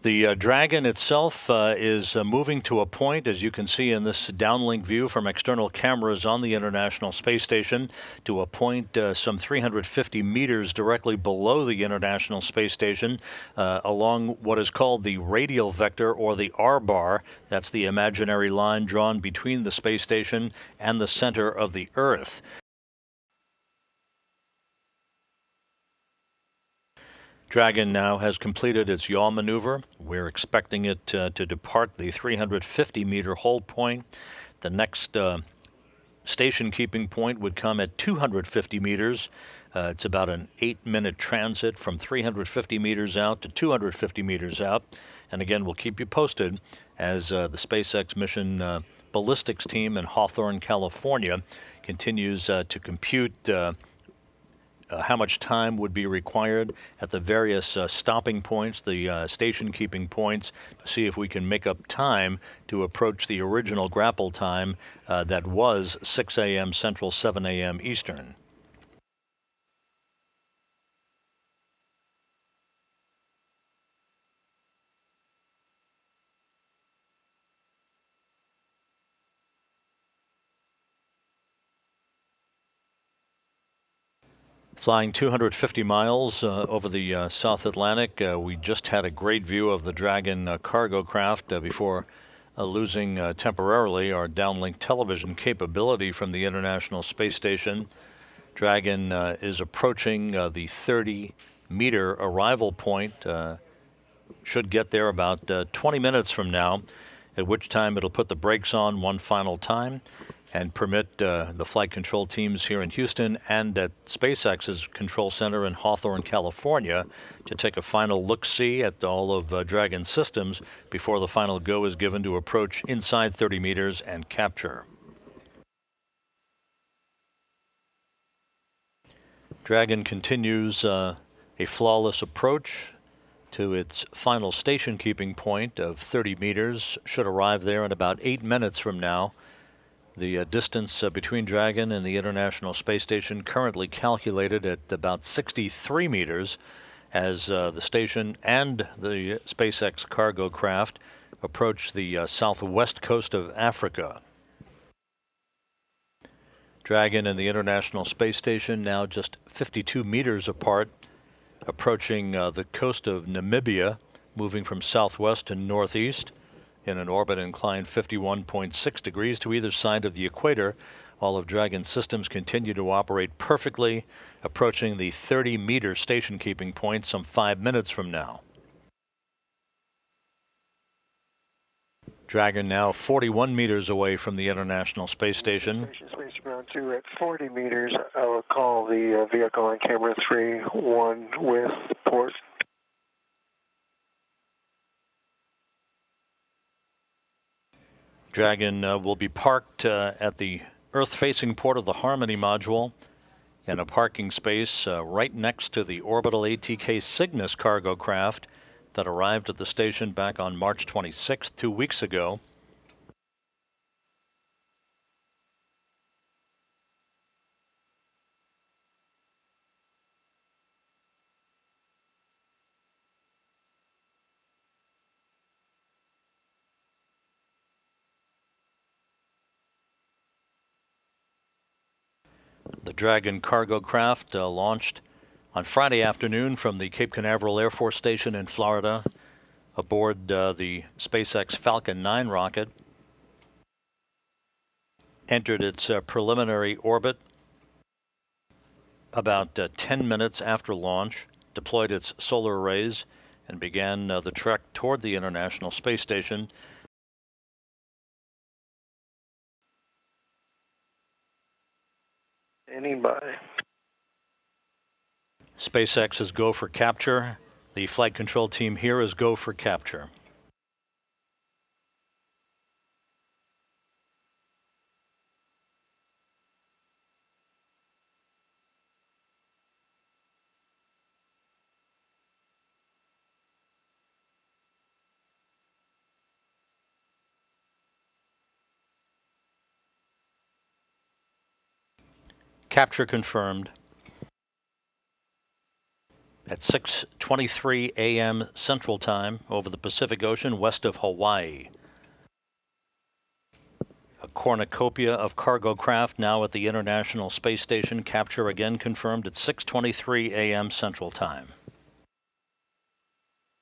The Dragon itself is moving to a point, as you can see in this downlink view from external cameras on the International Space Station, to a point some 350 meters directly below the International Space Station, along what is called the radial vector, or the R-bar. That's the imaginary line drawn between the space station and the center of the Earth. Dragon now has completed its yaw maneuver. We're expecting it to depart the 350-meter hold point. The next station keeping point would come at 250 meters. It's about an 8-minute transit from 350 meters out to 250 meters out. And again, we'll keep you posted as the SpaceX mission ballistics team in Hawthorne, California continues to compute how much time would be required at the various stopping points, the station keeping points, to see if we can make up time to approach the original grapple time that was 6 a.m. Central, 7 a.m. Eastern. Flying 250 miles over the South Atlantic, we just had a great view of the Dragon cargo craft before losing temporarily our downlink television capability from the International Space Station. Dragon is approaching the 30-meter arrival point, should get there about 20 minutes from now, at which time it'll put the brakes on one final time and permit the flight control teams here in Houston and at SpaceX's control center in Hawthorne, California, to take a final look-see at all of Dragon's systems before the final go is given to approach inside 30 meters and capture. Dragon continues a flawless approach to its final station keeping point of 30 meters, should arrive there in about 8 minutes from now. The distance between Dragon and the International Space Station currently calculated at about 63 meters as the station and the SpaceX cargo craft approach the southwest coast of Africa. Dragon and the International Space Station now just 52 meters apart, approaching the coast of Namibia, moving from southwest to northeast in an orbit inclined 51.6 degrees to either side of the equator. All of Dragon's systems continue to operate perfectly, approaching the 30-meter station keeping point some 5 minutes from now. Dragon now 41 meters away from the International Space Station. Space Ground 2 at 40 meters. I will call the vehicle on camera 3-1 with port. Dragon will be parked at the Earth-facing port of the Harmony module in a parking space right next to the orbital ATK Cygnus cargo craft that arrived at the station back on March 26th, 2 weeks ago. The Dragon cargo craft launched on Friday afternoon from the Cape Canaveral Air Force Station in Florida aboard the SpaceX Falcon 9 rocket, entered its preliminary orbit about 10 minutes after launch, deployed its solar arrays, and began the trek toward the International Space Station. Anybody. SpaceX is go for capture. The flight control team here is go for capture. Capture confirmed. at 6:23 a.m. Central Time over the Pacific Ocean west of Hawaii. A cornucopia of cargo craft now at the International Space Station. Capture again confirmed at 6:23 a.m. Central Time.